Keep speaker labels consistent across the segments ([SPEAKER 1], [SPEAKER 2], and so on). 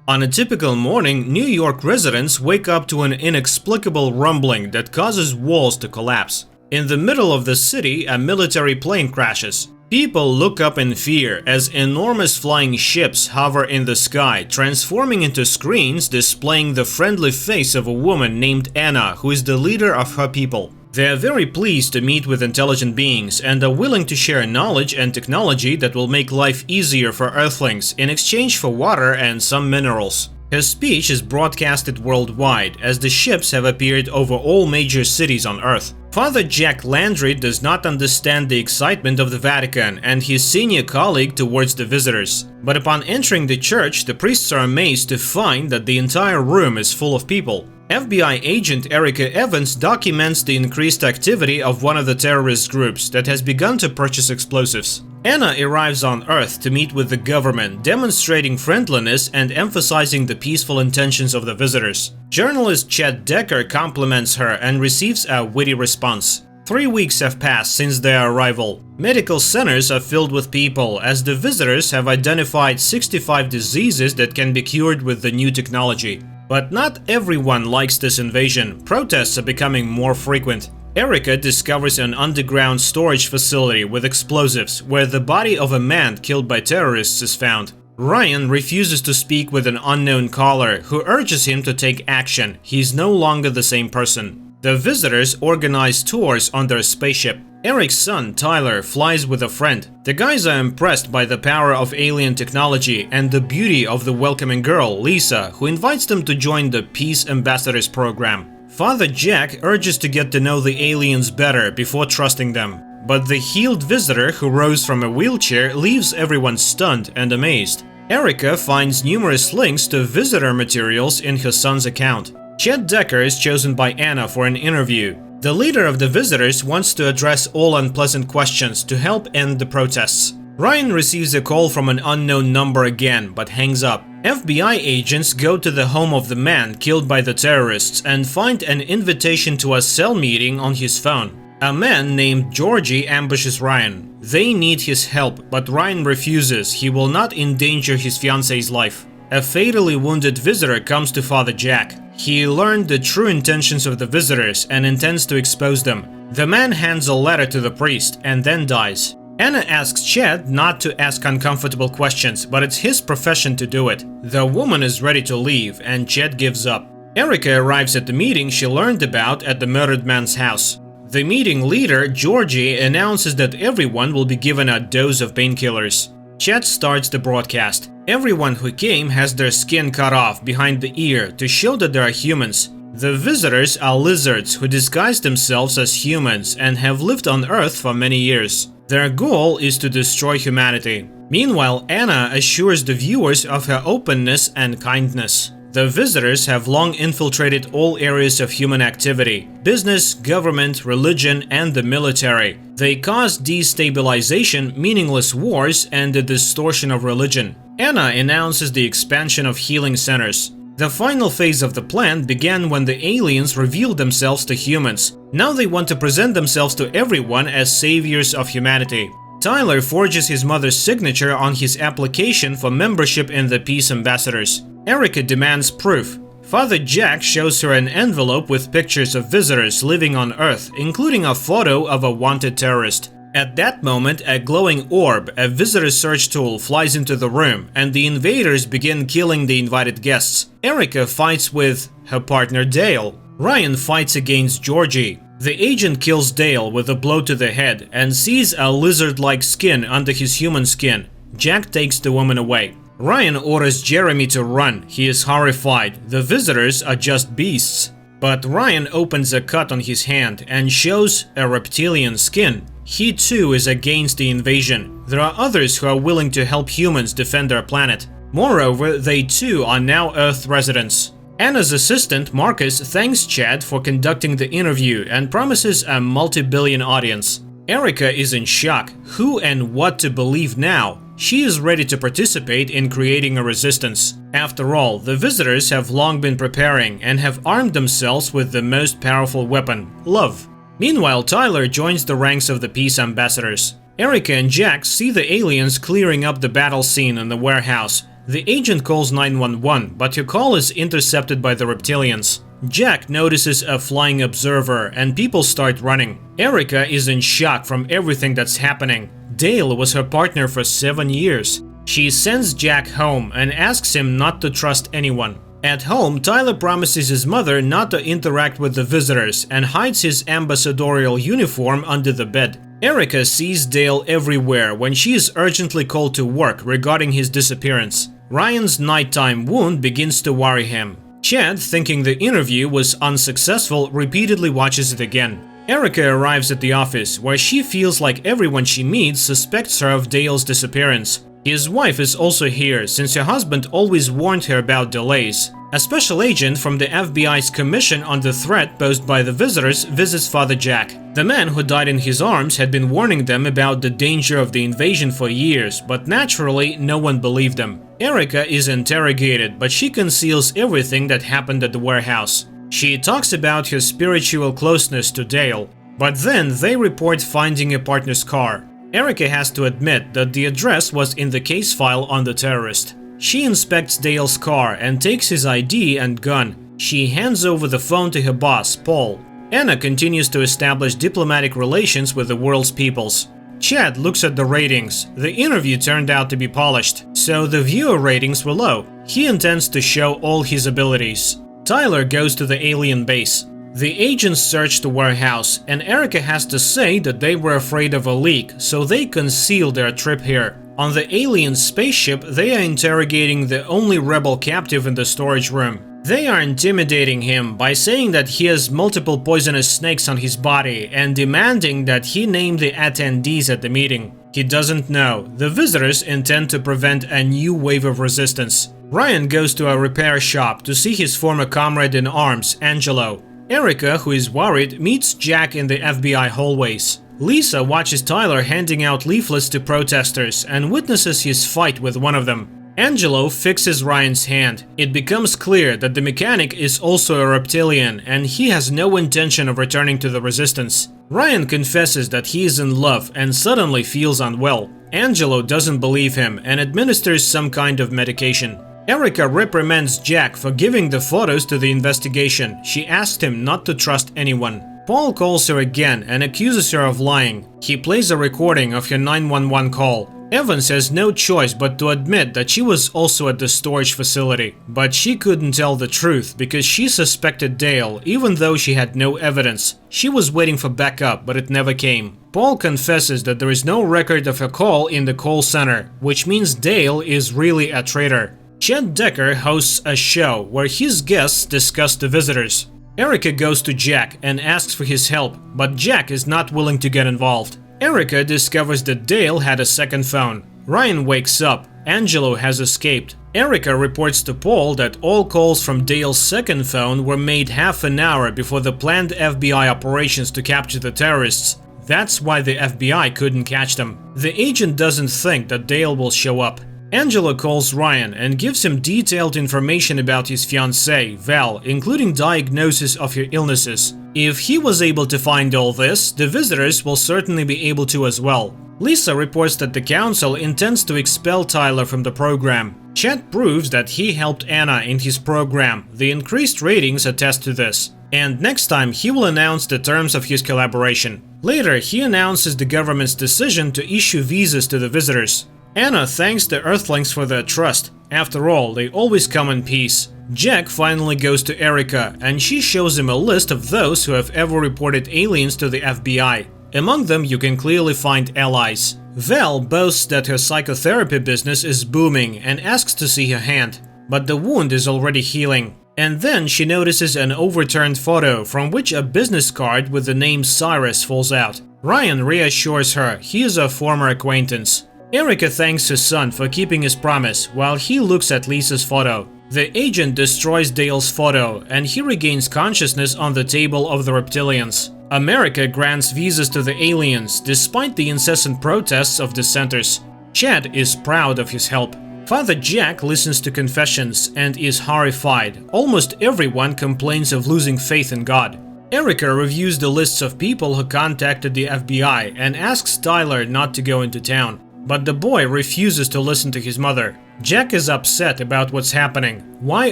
[SPEAKER 1] On a typical morning, New York residents wake up to an inexplicable rumbling that causes walls to collapse. In the middle of the city, a military plane crashes. People look up in fear as enormous flying ships hover in the sky, transforming into screens displaying the friendly face of a woman named Anna, who is the leader of her people. They are very pleased to meet with intelligent beings and are willing to share knowledge and technology that will make life easier for Earthlings in exchange for water and some minerals. Her speech is broadcasted worldwide, as the ships have appeared over all major cities on Earth. Father Jack Landry does not understand the excitement of the Vatican and his senior colleague towards the visitors. But upon entering the church, the priests are amazed to find that the entire room is full of people. FBI agent Erica Evans documents the increased activity of one of the terrorist groups that has begun to purchase explosives. Anna arrives on Earth to meet with the government, demonstrating friendliness and emphasizing the peaceful intentions of the visitors. Journalist Chad Decker compliments her and receives a witty response. 3 weeks have passed since their arrival. Medical centers are filled with people, as the visitors have identified 65 diseases that can be cured with the new technology. But not everyone likes this invasion. Protests are becoming more frequent. Erica discovers an underground storage facility with explosives, where the body of a man killed by terrorists is found. Ryan refuses to speak with an unknown caller, who urges him to take action. He's no longer the same person. The visitors organize tours on their spaceship. Eric's son, Tyler, flies with a friend. The guys are impressed by the power of alien technology and the beauty of the welcoming girl, Lisa, who invites them to join the Peace Ambassadors program. Father Jack urges to get to know the aliens better before trusting them. But the healed visitor who rose from a wheelchair leaves everyone stunned and amazed. Erica finds numerous links to visitor materials in her son's account. Chad Decker is chosen by Anna for an interview. The leader of the visitors wants to address all unpleasant questions to help end the protests. Ryan receives a call from an unknown number again, but hangs up. FBI agents go to the home of the man killed by the terrorists and find an invitation to a cell meeting on his phone. A man named Georgie ambushes Ryan. They need his help, but Ryan refuses. He will not endanger his fiance's life. A fatally wounded visitor comes to Father Jack. He learned the true intentions of the visitors and intends to expose them. The man hands a letter to the priest and then dies. Anna asks Chad not to ask uncomfortable questions, but it's his profession to do it. The woman is ready to leave, and Chad gives up. Erica arrives at the meeting she learned about at the murdered man's house. The meeting leader, Georgie, announces that everyone will be given a dose of painkillers. Chad starts the broadcast. Everyone who came has their skin cut off behind the ear to show that they are humans. The visitors are lizards who disguise themselves as humans and have lived on Earth for many years. Their goal is to destroy humanity. Meanwhile, Anna assures the viewers of her openness and kindness. The visitors have long infiltrated all areas of human activity: business, government, religion, and the military. They cause destabilization, meaningless wars, and the distortion of religion. Anna announces the expansion of healing centers. The final phase of the plan began when the aliens revealed themselves to humans. Now they want to present themselves to everyone as saviors of humanity. Tyler forges his mother's signature on his application for membership in the Peace Ambassadors. Erica demands proof. Father Jack shows her an envelope with pictures of visitors living on Earth, including a photo of a wanted terrorist. At that moment, a glowing orb, a visitor search tool, flies into the room, and the invaders begin killing the invited guests. Erica fights with her partner Dale. Ryan fights against Georgie. The agent kills Dale with a blow to the head and sees a lizard-like skin under his human skin. Jack takes the woman away. Ryan orders Jeremy to run. He is horrified. The visitors are just beasts. But Ryan opens a cut on his hand and shows a reptilian skin. He too is against the invasion. There are others who are willing to help humans defend their planet. Moreover, they too are now Earth residents. Anna's assistant, Marcus, thanks Chad for conducting the interview and promises a multi-billion audience. Erica is in shock. Who and what to believe now? She is ready to participate in creating a resistance. After all, the visitors have long been preparing and have armed themselves with the most powerful weapon: love. Meanwhile, Tyler joins the ranks of the Peace Ambassadors. Erica and Jack see the aliens clearing up the battle scene in the warehouse. The agent calls 911, but her call is intercepted by the reptilians. Jack notices a flying observer and people start running. Erica is in shock from everything that's happening. Dale was her partner for 7 years. She sends Jack home and asks him not to trust anyone. At home, Tyler promises his mother not to interact with the visitors and hides his ambassadorial uniform under the bed. Erica sees Dale everywhere when she is urgently called to work regarding his disappearance. Ryan's nighttime wound begins to worry him. Chad, thinking the interview was unsuccessful, repeatedly watches it again. Erica arrives at the office, where she feels like everyone she meets suspects her of Dale's disappearance. His wife is also here, since her husband always warned her about delays. A special agent from the FBI's Commission on the Threat posed by the visitors visits Father Jack. The man who died in his arms had been warning them about the danger of the invasion for years, but naturally no one believed them. Erica is interrogated, but she conceals everything that happened at the warehouse. She talks about her spiritual closeness to Dale, but then they report finding a partner's car. Erica has to admit that the address was in the case file on the terrorist. She inspects Dale's car and takes his ID and gun. She hands over the phone to her boss, Paul. Anna continues to establish diplomatic relations with the world's peoples. Chad looks at the ratings. The interview turned out to be polished, so the viewer ratings were low. He intends to show all his abilities. Tyler goes to the alien base. The agents search the warehouse, and Erica has to say that they were afraid of a leak, so they concealed their trip here. On the alien spaceship, they are interrogating the only rebel captive in the storage room. They are intimidating him by saying that he has multiple poisonous snakes on his body and demanding that he name the attendees at the meeting. He doesn't know. The visitors intend to prevent a new wave of resistance. Ryan goes to a repair shop to see his former comrade in arms, Angelo. Erica, who is worried, meets Jack in the FBI hallways. Lisa watches Tyler handing out leaflets to protesters and witnesses his fight with one of them. Angelo fixes Ryan's hand. It becomes clear that the mechanic is also a reptilian and he has no intention of returning to the resistance. Ryan confesses that he is in love and suddenly feels unwell. Angelo doesn't believe him and administers some kind of medication. Erica reprimands Jack for giving the photos to the investigation. She asked him not to trust anyone. Paul calls her again and accuses her of lying. He plays a recording of her 911 call. Evans has no choice but to admit that she was also at the storage facility. But she couldn't tell the truth because she suspected Dale, even though she had no evidence. She was waiting for backup, but it never came. Paul confesses that there is no record of her call in the call center, which means Dale is really a traitor. Chet Decker hosts a show where his guests discuss the visitors. Erica goes to Jack and asks for his help, but Jack is not willing to get involved. Erica discovers that Dale had a second phone. Ryan wakes up. Angelo has escaped. Erica reports to Paul that all calls from Dale's second phone were made half an hour before the planned FBI operations to capture the terrorists. That's why the FBI couldn't catch them. The agent doesn't think that Dale will show up. Angelo calls Ryan and gives him detailed information about his fiancée, Val, including diagnosis of her illnesses. If he was able to find all this, the visitors will certainly be able to as well. Lisa reports that the council intends to expel Tyler from the program. Chet proves that he helped Anna in his program. The increased ratings attest to this. And next time he will announce the terms of his collaboration. Later, he announces the government's decision to issue visas to the visitors. Anna thanks the Earthlings for their trust. After all, they always come in peace. Jack finally goes to Erica, and she shows him a list of those who have ever reported aliens to the FBI. Among them, you can clearly find allies. Val boasts that her psychotherapy business is booming and asks to see her hand. But the wound is already healing. And then she notices an overturned photo from which a business card with the name Cyrus falls out. Ryan reassures her he is a former acquaintance. Erica thanks his son for keeping his promise while he looks at Lisa's photo. The agent destroys Dale's photo and he regains consciousness on the table of the reptilians. America grants visas to the aliens despite the incessant protests of dissenters. Chad is proud of his help. Father Jack listens to confessions and is horrified. Almost everyone complains of losing faith in God. Erica reviews the lists of people who contacted the FBI and asks Tyler not to go into town. but the boy refuses to listen to his mother. Jack is upset about what's happening. Why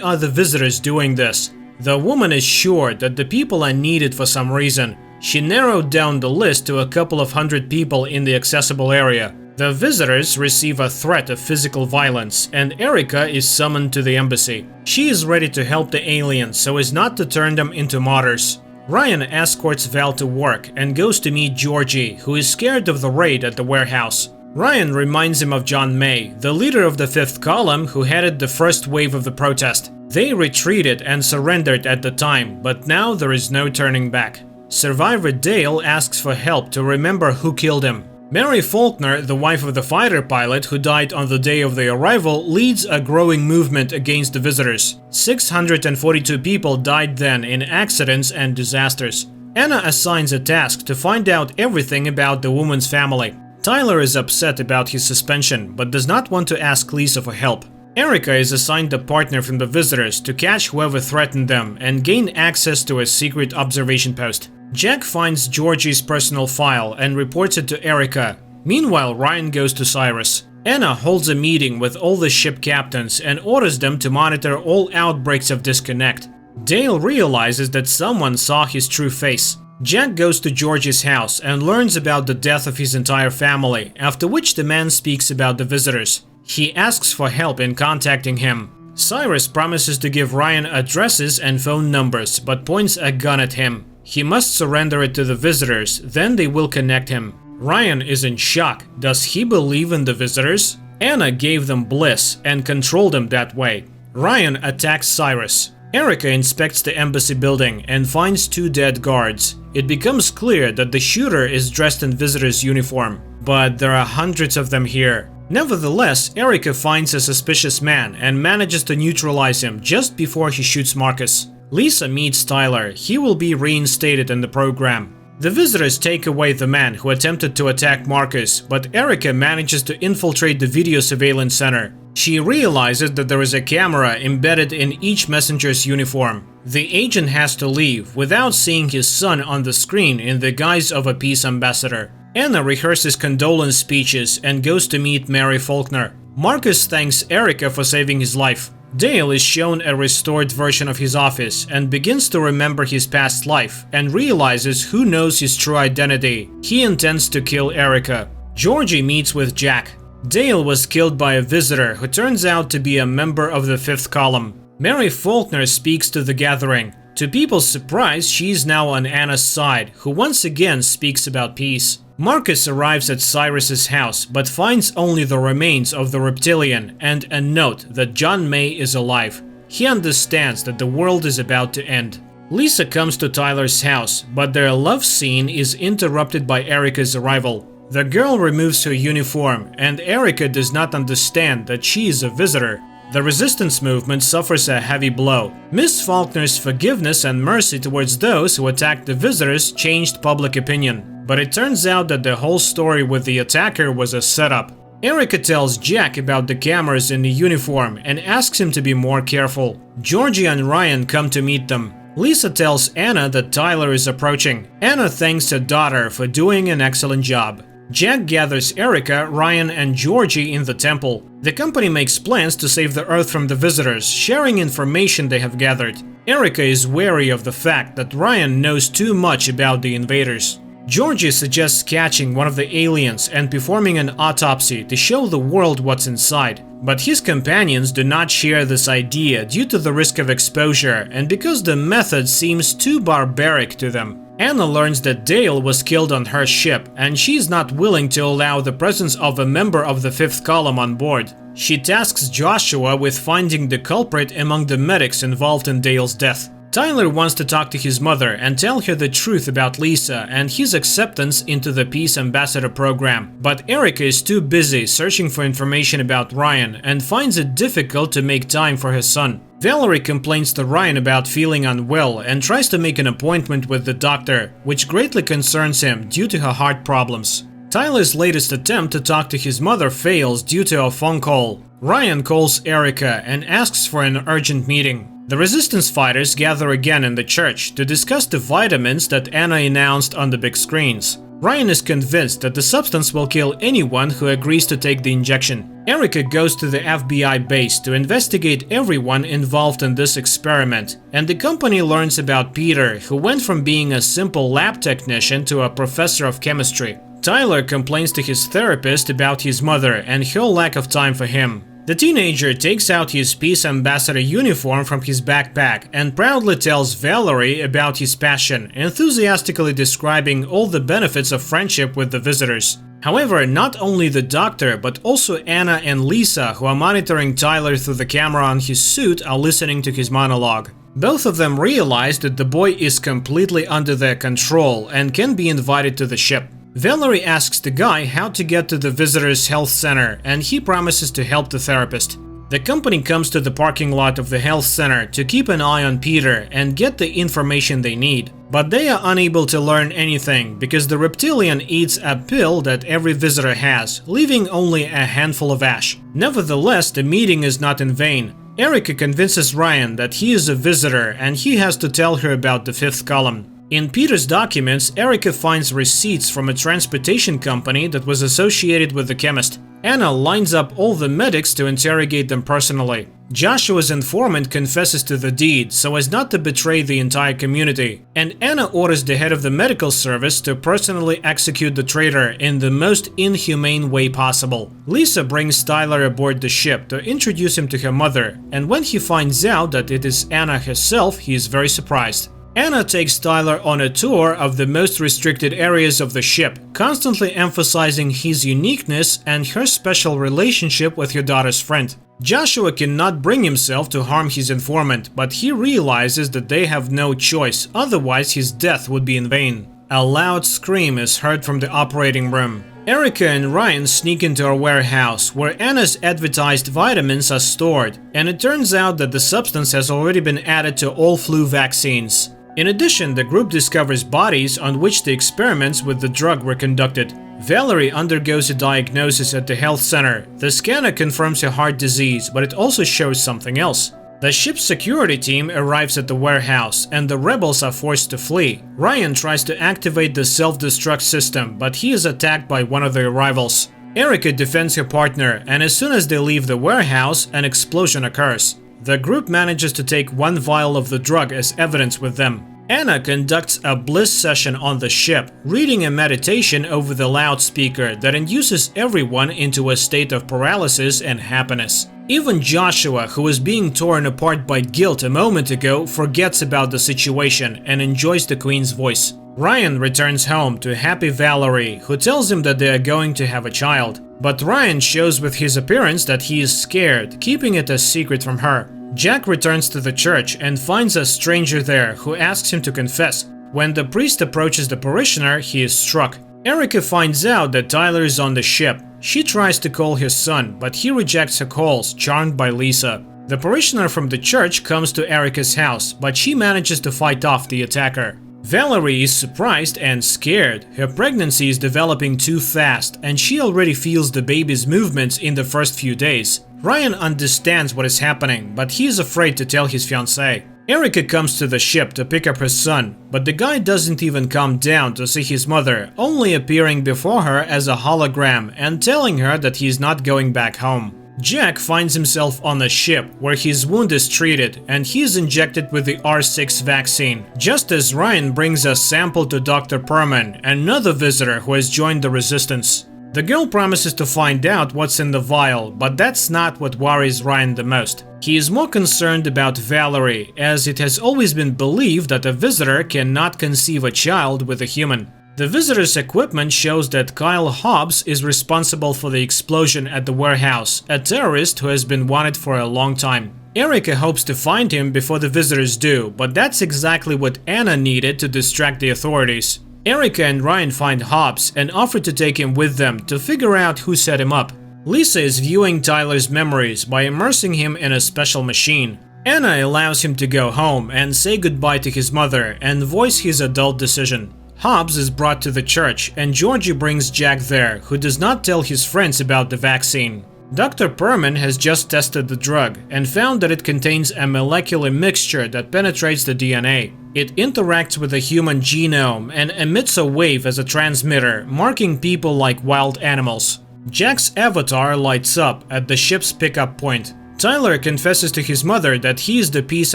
[SPEAKER 1] are the visitors doing this? The woman is sure that the people are needed for some reason. She narrowed down the list to a couple of hundred people in the accessible area. The visitors receive a threat of physical violence, and Erica is summoned to the embassy. She is ready to help the aliens so as not to turn them into martyrs. Ryan escorts Val to work and goes to meet Georgie, who is scared of the raid at the warehouse. Ryan reminds him of John May, the leader of the Fifth Column who headed the first wave of the protest. They retreated and surrendered at the time, but now there is no turning back. Survivor Dale asks for help to remember who killed him. Mary Faulkner, the wife of the fighter pilot who died on the day of their arrival, leads a growing movement against the visitors. 642 people died then in accidents and disasters. Anna assigns a task to find out everything about the woman's family. Tyler is upset about his suspension, but does not want to ask Lisa for help. Erica is assigned a partner from the visitors to catch whoever threatened them and gain access to a secret observation post. Jack finds Georgie's personal file and reports it to Erica. Meanwhile, Ryan goes to Cyrus. Anna holds a meeting with all the ship captains and orders them to monitor all outbreaks of disconnect. Dale realizes that someone saw his true face. Jack goes to Georgie's house and learns about the death of his entire family, after which the man speaks about the visitors. He asks for help in contacting him. Cyrus promises to give Ryan addresses and phone numbers, but points a gun at him. He must surrender it to the visitors, then they will connect him. Ryan is in shock. Does he believe in the visitors? Anna gave them bliss and controlled them that way. Ryan attacks Cyrus. Erica inspects the embassy building and finds 2 dead guards. It becomes clear that the shooter is dressed in visitor's uniform, but there are hundreds of them here. Nevertheless, Erica finds a suspicious man and manages to neutralize him just before he shoots Marcus. Lisa meets Tyler. He will be reinstated in the program. The visitors take away the man who attempted to attack Marcus, but Erica manages to infiltrate the video surveillance center. She realizes that there is a camera embedded in each messenger's uniform. The agent has to leave without seeing his son on the screen in the guise of a peace ambassador. Anna rehearses condolence speeches and goes to meet Mary Faulkner. Marcus thanks Erica for saving his life. Dale is shown a restored version of his office and begins to remember his past life and realizes who knows his true identity. He intends to kill Erica. Georgie meets with Jack. Dale was killed by a visitor who turns out to be a member of the Fifth Column. Mary Faulkner speaks to the gathering. To people's surprise, she is now on Anna's side, who once again speaks about peace. Marcus arrives at Cyrus's house, but finds only the remains of the reptilian and a note that John May is alive. He understands that the world is about to end. Lisa comes to Tyler's house, but their love scene is interrupted by Erica's arrival. The girl removes her uniform, and Erica does not understand that she is a visitor. The resistance movement suffers a heavy blow. Miss Faulkner's forgiveness and mercy towards those who attacked the visitors changed public opinion. But it turns out that the whole story with the attacker was a setup. Erica tells Jack about the cameras in the uniform and asks him to be more careful. Georgie and Ryan come to meet them. Lisa tells Anna that Tyler is approaching. Anna thanks her daughter for doing an excellent job. Jack gathers Erica, Ryan, and Georgie in the temple. The company makes plans to save the Earth from the visitors, sharing information they have gathered. Erica is wary of the fact that Ryan knows too much about the invaders. Georgie suggests catching one of the aliens and performing an autopsy to show the world what's inside. But his companions do not share this idea due to the risk of exposure and because the method seems too barbaric to them. Anna learns that Dale was killed on her ship and she's not willing to allow the presence of a member of the Fifth Column on board. She tasks Joshua with finding the culprit among the medics involved in Dale's death. Tyler wants to talk to his mother and tell her the truth about Lisa and his acceptance into the Peace Ambassador program, but Erica is too busy searching for information about Ryan and finds it difficult to make time for her son. Valerie complains to Ryan about feeling unwell and tries to make an appointment with the doctor, which greatly concerns him due to her heart problems. Tyler's latest attempt to talk to his mother fails due to a phone call. Ryan calls Erica and asks for an urgent meeting. The resistance fighters gather again in the church to discuss the vitamins that Anna announced on the big screens. Ryan is convinced that the substance will kill anyone who agrees to take the injection. Erica goes to the FBI base to investigate everyone involved in this experiment, and the company learns about Peter, who went from being a simple lab technician to a professor of chemistry. Tyler complains to his therapist about his mother and her lack of time for him. The teenager takes out his peace ambassador uniform from his backpack and proudly tells Valerie about his passion, enthusiastically describing all the benefits of friendship with the visitors. However, not only the doctor, but also Anna and Lisa, who are monitoring Tyler through the camera on his suit, are listening to his monologue. Both of them realize that the boy is completely under their control and can be invited to the ship. Valerie asks the guy how to get to the visitors' health center, and he promises to help the therapist. The company comes to the parking lot of the health center to keep an eye on Peter and get the information they need. But they are unable to learn anything because the reptilian eats a pill that every visitor has, leaving only a handful of ash. Nevertheless, the meeting is not in vain. Erica convinces Ryan that he is a visitor and he has to tell her about the fifth column. In Peter's documents, Erica finds receipts from a transportation company that was associated with the chemist. Anna lines up all the medics to interrogate them personally. Joshua's informant confesses to the deed so as not to betray the entire community, and Anna orders the head of the medical service to personally execute the traitor in the most inhumane way possible. Lisa brings Tyler aboard the ship to introduce him to her mother, and when he finds out that it is Anna herself, he is very surprised. Anna takes Tyler on a tour of the most restricted areas of the ship, constantly emphasizing his uniqueness and her special relationship with her daughter's friend. Joshua cannot bring himself to harm his informant, but he realizes that they have no choice, otherwise his death would be in vain. A loud scream is heard from the operating room. Erica and Ryan sneak into a warehouse where Anna's advertised vitamins are stored, and it turns out that the substance has already been added to all flu vaccines. In addition, the group discovers bodies on which the experiments with the drug were conducted. Valerie undergoes a diagnosis at the health center. The scanner confirms a heart disease, but it also shows something else. The ship's security team arrives at the warehouse, and the rebels are forced to flee. Ryan tries to activate the self-destruct system, but he is attacked by one of the arrivals. Erica defends her partner, and as soon as they leave the warehouse, an explosion occurs. The group manages to take one vial of the drug as evidence with them. Anna conducts a bliss session on the ship, reading a meditation over the loudspeaker that induces everyone into a state of paralysis and happiness. Even Joshua, who was being torn apart by guilt a moment ago, forgets about the situation and enjoys the Queen's voice. Ryan returns home to happy Valerie, who tells him that they are going to have a child. But Ryan shows with his appearance that he is scared, keeping it a secret from her. Jack returns to the church and finds a stranger there who asks him to confess. When the priest approaches the parishioner, he is struck. Erica finds out that Tyler is on the ship. She tries to call his son, but he rejects her calls, charmed by Lisa. The parishioner from the church comes to Erica's house, but she manages to fight off the attacker. Valerie is surprised and scared. Her pregnancy is developing too fast, and she already feels the baby's movements in the first few days. Ryan understands what is happening, but he is afraid to tell his fiancée. Erica comes to the ship to pick up her son, but the guy doesn't even come down to see his mother, only appearing before her as a hologram and telling her that he is not going back home. Jack finds himself on a ship where his wound is treated and he is injected with the R6 vaccine, just as Ryan brings a sample to Dr. Perman, another visitor who has joined the resistance. The girl promises to find out what's in the vial, but that's not what worries Ryan the most. He is more concerned about Valerie, as it has always been believed that a visitor cannot conceive a child with a human. The visitor's equipment shows that Kyle Hobbs is responsible for the explosion at the warehouse, a terrorist who has been wanted for a long time. Erica hopes to find him before the visitors do, but that's exactly what Anna needed to distract the authorities. Erica and Ryan find Hobbs and offer to take him with them to figure out who set him up. Lisa is viewing Tyler's memories by immersing him in a special machine. Anna allows him to go home and say goodbye to his mother and voice his adult decision. Hobbs is brought to the church, and Georgie brings Jack there, who does not tell his friends about the vaccine. Dr. Perman has just tested the drug and found that it contains a molecular mixture that penetrates the DNA. It interacts with the human genome and emits a wave as a transmitter, marking people like wild animals. Jack's avatar lights up at the ship's pickup point. Tyler confesses to his mother that he is the peace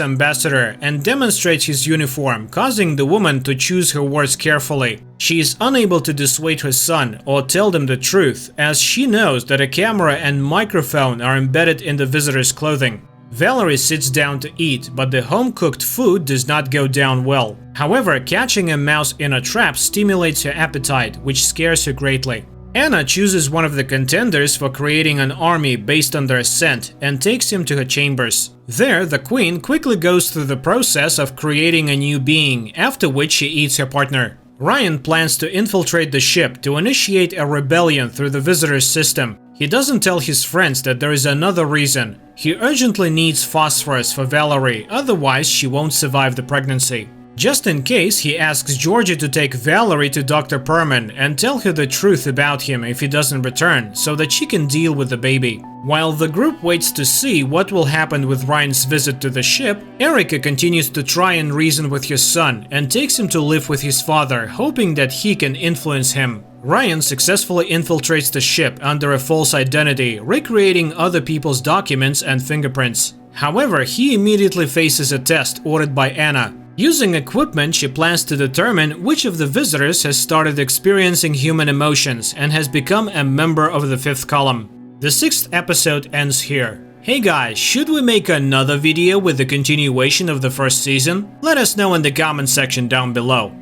[SPEAKER 1] ambassador and demonstrates his uniform, causing the woman to choose her words carefully. She is unable to dissuade her son or tell them the truth, as she knows that a camera and microphone are embedded in the visitor's clothing. Valerie sits down to eat, but the home-cooked food does not go down well. However, catching a mouse in a trap stimulates her appetite, which scares her greatly. Anna chooses one of the contenders for creating an army based on their scent and takes him to her chambers. There, the queen quickly goes through the process of creating a new being, after which she eats her partner. Ryan plans to infiltrate the ship to initiate a rebellion through the visitor's system. He doesn't tell his friends that there is another reason. He urgently needs phosphorus for Valerie, otherwise she won't survive the pregnancy. Just in case, he asks Georgie to take Valerie to Dr. Perman and tell her the truth about him if he doesn't return, so that she can deal with the baby. While the group waits to see what will happen with Ryan's visit to the ship, Erica continues to try and reason with his son and takes him to live with his father, hoping that he can influence him. Ryan successfully infiltrates the ship under a false identity, recreating other people's documents and fingerprints. However, he immediately faces a test ordered by Anna. Using equipment, she plans to determine which of the visitors has started experiencing human emotions and has become a member of the fifth column. The sixth episode ends here. Hey guys, should we make another video with the continuation of the first season? Let us know in the comment section down below.